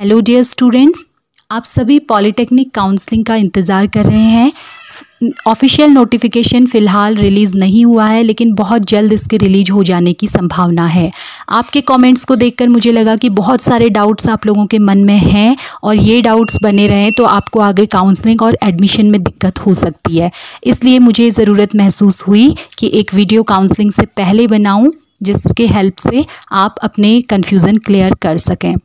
Hello dear students, आप सभी polytechnic counselling का इंतज़ार कर रहे हैं। ऑफिशियल नोटिफिकेशन फ़िलहाल रिलीज़ नहीं हुआ है, लेकिन बहुत जल्द इसके रिलीज हो जाने की संभावना है। आपके कमेंट्स को देखकर मुझे लगा कि बहुत सारे डाउट्स आप लोगों के मन में हैं और ये डाउट्स बने रहें तो आपको आगे काउंसलिंग और एडमिशन में दिक्कत हो सकती है। इसलिए मुझे ज़रूरत महसूस हुई कि एक वीडियो काउंसलिंग से पहले बनाऊं, जिसके हेल्प से आप अपने कन्फ्यूज़न क्लियर कर सकें।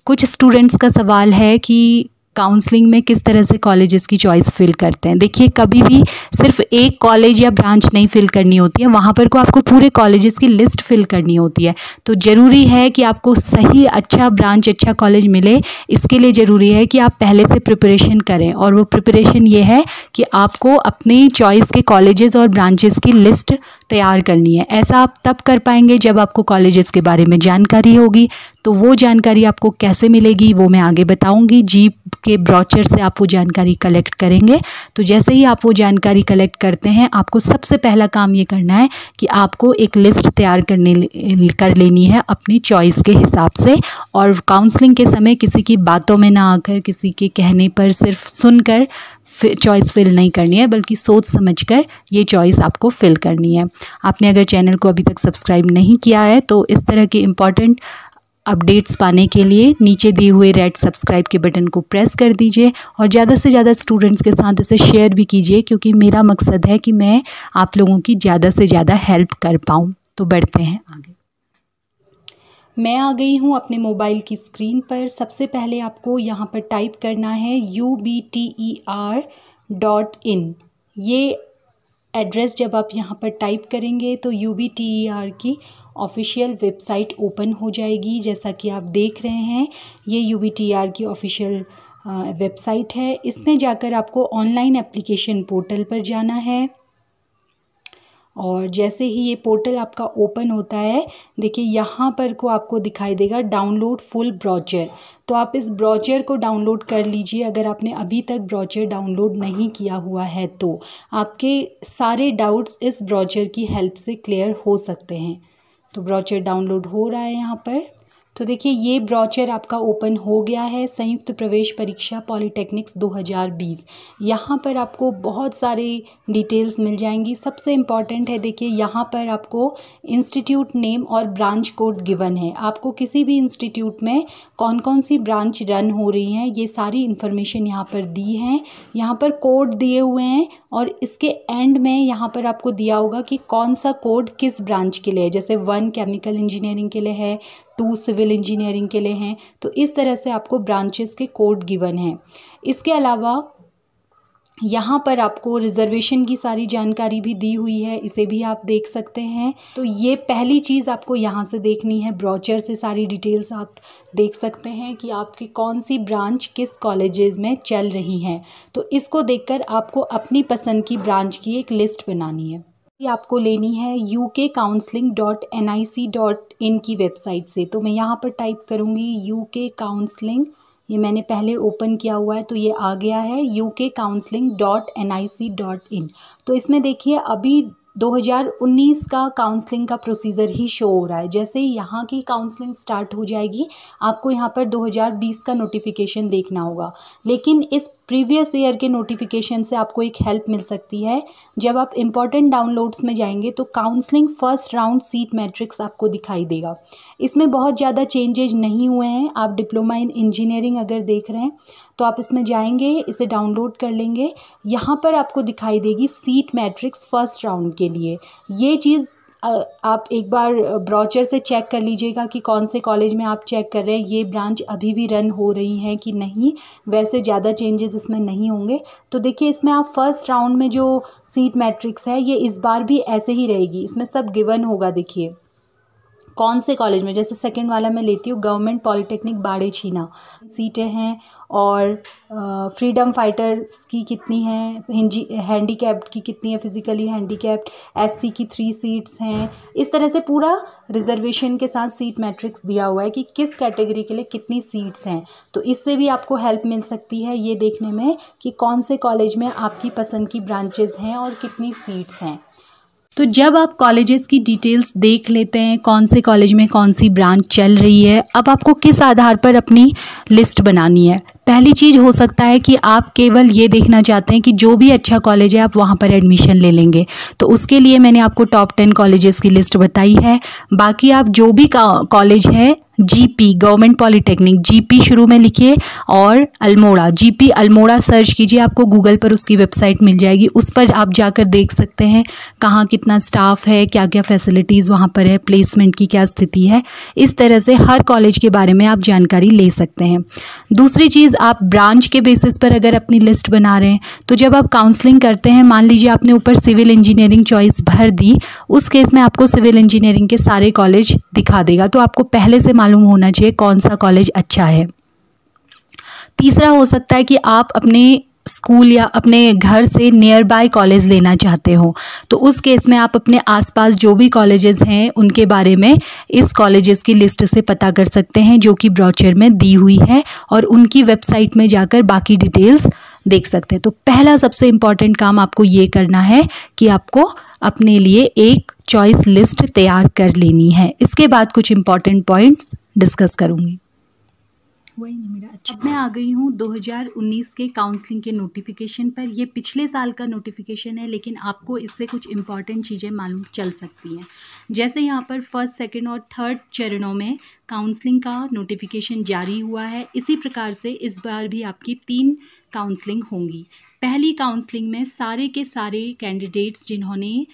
कुछ स्टूडेंट्स का सवाल है कि काउंसलिंग में किस तरह से कॉलेजेस की चॉइस फिल करते हैं। देखिए, कभी भी सिर्फ एक कॉलेज या ब्रांच नहीं फिल करनी होती है, वहाँ पर को आपको पूरे कॉलेजेस की लिस्ट फिल करनी होती है। तो ज़रूरी है कि आपको सही अच्छा ब्रांच अच्छा कॉलेज मिले। इसके लिए ज़रूरी है कि आप पहले से प्रिपरेशन करें, और वो प्रिपरेशन ये है कि आपको अपनी चॉइस के कॉलेजेस और ब्रांचेस की लिस्ट तैयार करनी है। ऐसा आप तब कर पाएंगे जब आपको कॉलेजेस के बारे में जानकारी होगी। तो वो जानकारी आपको कैसे मिलेगी वो मैं आगे बताऊंगी। जीप के ब्रोचर से आप वो जानकारी कलेक्ट करेंगे। तो जैसे ही आप वो जानकारी कलेक्ट करते हैं, आपको सबसे पहला काम ये करना है कि आपको एक लिस्ट तैयार कर लेनी है अपनी चॉइस के हिसाब से। और काउंसलिंग के समय किसी की बातों में ना आकर, किसी के कहने पर सिर्फ सुनकर चॉइस फिल नहीं करनी है, बल्कि सोच समझकर ये चॉइस आपको फिल करनी है। आपने अगर चैनल को अभी तक सब्सक्राइब नहीं किया है तो इस तरह के इम्पॉर्टेंट अपडेट्स पाने के लिए नीचे दिए हुए रेड सब्सक्राइब के बटन को प्रेस कर दीजिए और ज़्यादा से ज़्यादा स्टूडेंट्स के साथ इसे शेयर भी कीजिए, क्योंकि मेरा मकसद है कि मैं आप लोगों की ज़्यादा से ज़्यादा हेल्प कर पाऊँ। तो बढ़ते हैं आगे। मैं आ गई हूँ अपने मोबाइल की स्क्रीन पर। सबसे पहले आपको यहाँ पर टाइप करना है ubter.in। ये एड्रेस जब आप यहाँ पर टाइप करेंगे तो UBTER की ऑफिशियल वेबसाइट ओपन हो जाएगी। जैसा कि आप देख रहे हैं, ये UBTER की ऑफिशियल वेबसाइट है। इसमें जाकर आपको ऑनलाइन एप्लीकेशन पोर्टल पर जाना है। और जैसे ही ये पोर्टल आपका ओपन होता है, देखिए यहाँ पर को आपको दिखाई देगा डाउनलोड फुल ब्रोचर। तो आप इस ब्रोचर को डाउनलोड कर लीजिए। अगर आपने अभी तक ब्रोचर डाउनलोड नहीं किया हुआ है तो आपके सारे डाउट्स इस ब्रोचर की हेल्प से क्लियर हो सकते हैं। तो ब्रोचर डाउनलोड हो रहा है यहाँ पर। तो देखिए, ये ब्रोचर आपका ओपन हो गया है। संयुक्त प्रवेश परीक्षा पॉलिटेक्निक्स 2020। यहाँ पर आपको बहुत सारी डिटेल्स मिल जाएंगी। सबसे इम्पॉर्टेंट है, देखिए यहाँ पर आपको इंस्टीट्यूट नेम और ब्रांच कोड गिवन है। आपको किसी भी इंस्टीट्यूट में कौन कौन सी ब्रांच रन हो रही हैं, ये सारी इन्फॉर्मेशन यहाँ पर दी हैं। यहाँ पर कोड दिए हुए हैं और इसके एंड में यहाँ पर आपको दिया होगा कि कौन सा कोड किस ब्रांच के लिए है। जैसे 1 केमिकल इंजीनियरिंग के लिए है, 2 सिविल इंजीनियरिंग के लिए हैं। तो इस तरह से आपको ब्रांचेस के कोड गिवन हैं। इसके अलावा यहाँ पर आपको रिजर्वेशन की सारी जानकारी भी दी हुई है, इसे भी आप देख सकते हैं। तो ये पहली चीज़ आपको यहाँ से देखनी है। ब्रोचर से सारी डिटेल्स आप देख सकते हैं कि आपकी कौन सी ब्रांच किस कॉलेजेस में चल रही हैं। तो इसको देखकर आपको अपनी पसंद की ब्रांच की एक लिस्ट बनानी है। ये आपको लेनी है ukcounseling.nic.in की वेबसाइट से। तो मैं यहाँ पर टाइप करूँगी UK काउंसलिंग। ये मैंने पहले ओपन किया हुआ है तो ये आ गया है ukcounseling.nic.in। तो इसमें देखिए अभी 2019 का काउंसलिंग का प्रोसीजर ही शो हो रहा है। जैसे ही यहाँ की काउंसलिंग स्टार्ट हो जाएगी, आपको यहाँ पर 2020 का नोटिफिकेशन देखना होगा। लेकिन इस प्रीवियस ईयर के नोटिफिकेशन से आपको एक हेल्प मिल सकती है। जब आप इम्पॉर्टेंट डाउनलोड्स में जाएंगे तो counselling first round seat matrix आपको दिखाई देगा। इसमें बहुत ज़्यादा चेंजेज नहीं हुए हैं। आप डिप्लोमा इन इंजीनियरिंग अगर देख रहे हैं तो आप इसमें जाएंगे, इसे डाउनलोड कर लेंगे। यहाँ पर आपको दिखाई देगी सीट मैट्रिक्स फर्स्ट राउंड के लिए। ये चीज़ आप एक बार ब्रोचर से चेक कर लीजिएगा कि कौन से कॉलेज में आप चेक कर रहे हैं, ये ब्रांच अभी भी रन हो रही हैं कि नहीं। वैसे ज़्यादा चेंजेस इसमें नहीं होंगे। तो देखिए, इसमें आप फर्स्ट राउंड में जो सीट मैट्रिक्स है ये इस बार भी ऐसे ही रहेगी। इसमें सब गिवन होगा। देखिए कौन से कॉलेज में, जैसे सेकंड वाला मैं लेती हूँ गवर्नमेंट पॉलिटेक्निक बाड़े छीना, सीटें हैं। और फ्रीडम फाइटर्स की कितनी हैं, हैंडीकैप्ड की कितनी है, फिजिकली हैंडीकैप्ड, SC की 3 सीट्स हैं। इस तरह से पूरा रिजर्वेशन के साथ सीट मैट्रिक्स दिया हुआ है कि किस कैटेगरी के लिए कितनी सीट्स हैं। तो इससे भी आपको हेल्प मिल सकती है ये देखने में कि कौन से कॉलेज में आपकी पसंद की ब्रांचेज़ हैं और कितनी सीट्स हैं। तो जब आप कॉलेजेस की डिटेल्स देख लेते हैं, कौन से कॉलेज में कौन सी ब्रांच चल रही है, अब आपको किस आधार पर अपनी लिस्ट बनानी है। पहली चीज़ हो सकता है कि आप केवल ये देखना चाहते हैं कि जो भी अच्छा कॉलेज है आप वहाँ पर एडमिशन ले लेंगे, तो उसके लिए मैंने आपको टॉप 10 कॉलेजेस की लिस्ट बताई है। बाकी आप जो भी कॉलेज है, जीपी गवर्नमेंट पॉलिटेक्निक, जीपी शुरू में लिखिए और अल्मोड़ा, जीपी अल्मोड़ा सर्च कीजिए, आपको गूगल पर उसकी वेबसाइट मिल जाएगी। उस पर आप जाकर देख सकते हैं कहाँ कितना स्टाफ है, क्या क्या फैसिलिटीज़ वहाँ पर है, प्लेसमेंट की क्या स्थिति है। इस तरह से हर कॉलेज के बारे में आप जानकारी ले सकते हैं। दूसरी चीज़, आप ब्रांच के बेसिस पर अगर अपनी लिस्ट बना रहे हैं तो जब आप काउंसलिंग करते हैं, मान लीजिए आपने ऊपर सिविल इंजीनियरिंग चॉइस भर दी, उस केस में आपको सिविल इंजीनियरिंग के सारे कॉलेज दिखा देगा, तो आपको पहले से मालूम होना चाहिए कौन सा कॉलेज अच्छा है। तीसरा हो सकता है कि आप अपने स्कूल या अपने घर से नियर बाय कॉलेज लेना चाहते हो, तो उस केस में आप अपने आसपास जो भी कॉलेजेस हैं उनके बारे में इस कॉलेजेस की लिस्ट से पता कर सकते हैं, जो कि ब्रोचर में दी हुई है, और उनकी वेबसाइट में जाकर बाकी डिटेल्स देख सकते हैं। तो पहला सबसे इम्पॉर्टेंट काम आपको ये करना है कि आपको अपने लिए एक चॉइस लिस्ट तैयार कर लेनी है। इसके बाद कुछ इम्पॉर्टेंट पॉइंट्स डिस्कस करूँगी। वही नहीं मेरा अच्छा। अब मैं आ गई हूँ 2019 के काउंसलिंग के नोटिफिकेशन पर। ये पिछले साल का नोटिफिकेशन है, लेकिन आपको इससे कुछ इम्पॉर्टेंट चीज़ें मालूम चल सकती हैं। जैसे यहाँ पर फर्स्ट, सेकंड और थर्ड चरणों में काउंसलिंग का नोटिफिकेशन जारी हुआ है, इसी प्रकार से इस बार भी आपकी 3 काउंसलिंग होंगी। पहली काउंसलिंग में सारे के सारे कैंडिडेट्स जिन्होंने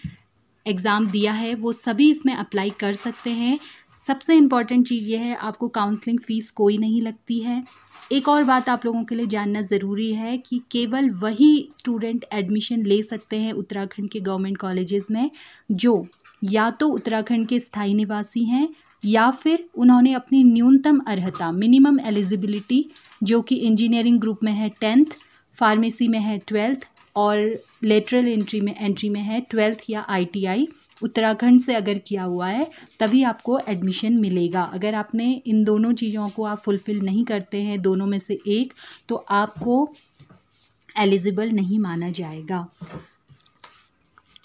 एग्ज़ाम दिया है वो सभी इसमें अप्लाई कर सकते हैं। सबसे इम्पॉर्टेंट चीज़ ये है, आपको काउंसलिंग फ़ीस कोई नहीं लगती है। एक और बात आप लोगों के लिए जानना ज़रूरी है कि केवल वही स्टूडेंट एडमिशन ले सकते हैं उत्तराखंड के गवर्नमेंट कॉलेजेस में जो या तो उत्तराखंड के स्थायी निवासी हैं या फिर उन्होंने अपनी न्यूनतम अर्हता, मिनिमम एलिजिबिलिटी, जो कि इंजीनियरिंग ग्रुप में है 10th, फार्मेसी में है 12th और लेटरल एंट्री में है 12th या ITI उत्तराखंड से अगर किया हुआ है, तभी आपको एडमिशन मिलेगा। अगर आपने इन दोनों चीज़ों को आप फुलफ़िल नहीं करते हैं, दोनों में से एक, तो आपको एलिजिबल नहीं माना जाएगा।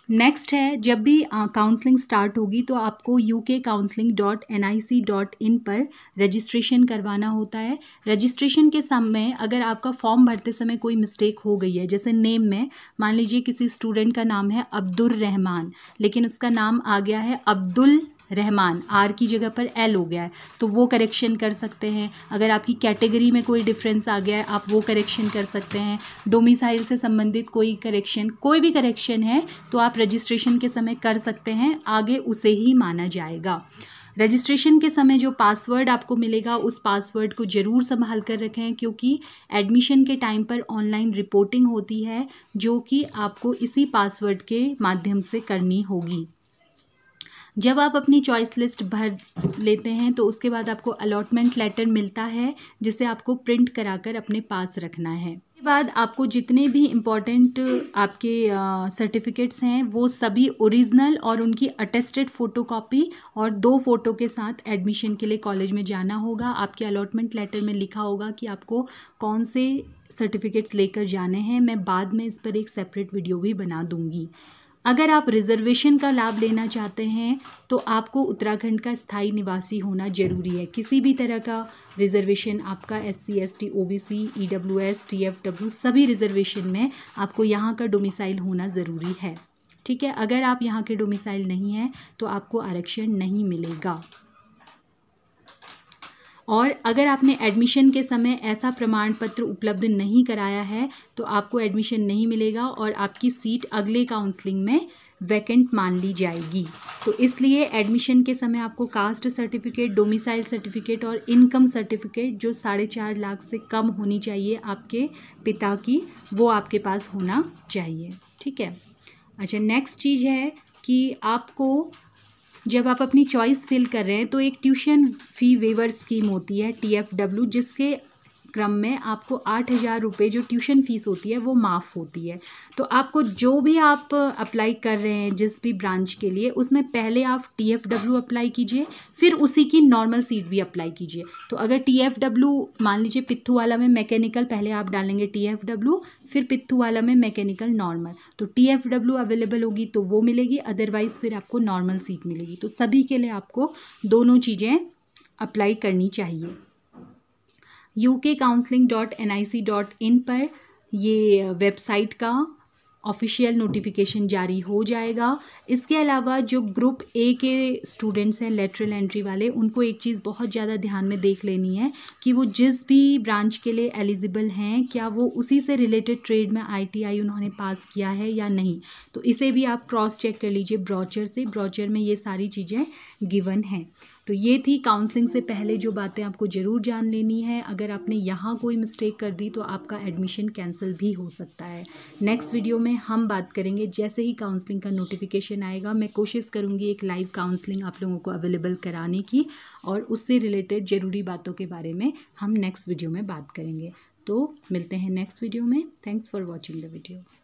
नेक्स्ट है, जब भी काउंसलिंग स्टार्ट होगी तो आपको ukcounseling.nic.in पर रजिस्ट्रेशन करवाना होता है। रजिस्ट्रेशन के समय अगर आपका फॉर्म भरते समय कोई मिस्टेक हो गई है, जैसे नेम में मान लीजिए किसी स्टूडेंट का नाम है अब्दुल रहमान, लेकिन उसका नाम आ गया है अब्दुल रहमान, आर की जगह पर एल हो गया है, तो वो करेक्शन कर सकते हैं। अगर आपकी कैटेगरी में कोई डिफरेंस आ गया है, आप वो करेक्शन कर सकते हैं। डोमिसाइल से संबंधित कोई करेक्शन, कोई भी करेक्शन है तो आप रजिस्ट्रेशन के समय कर सकते हैं, आगे उसे ही माना जाएगा। रजिस्ट्रेशन के समय जो पासवर्ड आपको मिलेगा उस पासवर्ड को ज़रूर संभाल कर रखें, क्योंकि एडमिशन के टाइम पर ऑनलाइन रिपोर्टिंग होती है जो कि आपको इसी पासवर्ड के माध्यम से करनी होगी। जब आप अपनी चॉइस लिस्ट भर लेते हैं तो उसके बाद आपको अलॉटमेंट लेटर मिलता है, जिसे आपको प्रिंट कराकर अपने पास रखना है। उसके बाद आपको जितने भी इम्पॉर्टेंट आपके सर्टिफिकेट्स हैं वो सभी ओरिजिनल और उनकी अटेस्टेड फ़ोटोकॉपी और 2 फ़ोटो के साथ एडमिशन के लिए कॉलेज में जाना होगा। आपके अलॉटमेंट लेटर में लिखा होगा कि आपको कौन से सर्टिफिकेट्स लेकर जाने हैं। मैं बाद में इस पर एक सेपरेट वीडियो भी बना दूँगी। अगर आप रिजर्वेशन का लाभ लेना चाहते हैं तो आपको उत्तराखंड का स्थायी निवासी होना ज़रूरी है। किसी भी तरह का रिजर्वेशन आपका SC ST OBC EWS TFW सभी रिजर्वेशन में आपको यहाँ का डोमिसाइल होना ज़रूरी है। ठीक है, अगर आप यहाँ के डोमिसाइल नहीं हैं तो आपको आरक्षण नहीं मिलेगा। और अगर आपने एडमिशन के समय ऐसा प्रमाण पत्र उपलब्ध नहीं कराया है तो आपको एडमिशन नहीं मिलेगा और आपकी सीट अगले काउंसलिंग में वैकेंट मान ली जाएगी। तो इसलिए एडमिशन के समय आपको कास्ट सर्टिफिकेट, डोमिसाइल सर्टिफिकेट और इनकम सर्टिफिकेट जो 4.5 लाख से कम होनी चाहिए आपके पिता की, वो आपके पास होना चाहिए। ठीक है। अच्छा, नेक्स्ट चीज़ है कि आपको जब आप अपनी चॉइस फिल कर रहे हैं तो एक ट्यूशन फ़ी वेवर स्कीम होती है TFW, जिसके क्रम में आपको 8,000 रुपये जो ट्यूशन फ़ीस होती है वो माफ़ होती है। तो आपको जो भी आप अप्लाई कर रहे हैं जिस भी ब्रांच के लिए, उसमें पहले आप TFW अप्लाई कीजिए, फिर उसी की नॉर्मल सीट भी अप्लाई कीजिए। तो अगर TFW मान लीजिए पित्थू वाला में मैकेनिकल, पहले आप डालेंगे TFW, फिर पित्थू वाला में मैकेनिकल नॉर्मल, तो TFW अवेलेबल होगी तो वो मिलेगी, अदरवाइज़ फिर आपको नॉर्मल सीट मिलेगी। तो सभी के लिए आपको दोनों चीज़ें अप्लाई करनी चाहिए। ukcounseling.nic.in पर ये वेबसाइट का ऑफिशियल नोटिफिकेशन जारी हो जाएगा। इसके अलावा जो ग्रुप ए के स्टूडेंट्स हैं लेटरल एंट्री वाले, उनको एक चीज़ बहुत ज़्यादा ध्यान में देख लेनी है कि वो जिस भी ब्रांच के लिए एलिजिबल हैं, क्या वो उसी से रिलेटेड ट्रेड में ITI उन्होंने पास किया है या नहीं। तो इसे भी आप क्रॉस चेक कर लीजिए ब्रोचर से, ब्रोचर में ये सारी चीज़ें गिवन हैं। तो ये थी काउंसलिंग से पहले जो बातें आपको ज़रूर जान लेनी है। अगर आपने यहाँ कोई मिस्टेक कर दी तो आपका एडमिशन कैंसिल भी हो सकता है। नेक्स्ट वीडियो में हम बात करेंगे, जैसे ही काउंसलिंग का नोटिफिकेशन आएगा मैं कोशिश करूँगी एक लाइव काउंसलिंग आप लोगों को अवेलेबल कराने की, और उससे रिलेटेड ज़रूरी बातों के बारे में हम नेक्स्ट वीडियो में बात करेंगे। तो मिलते हैं नेक्स्ट वीडियो में। Thanks for watching the video.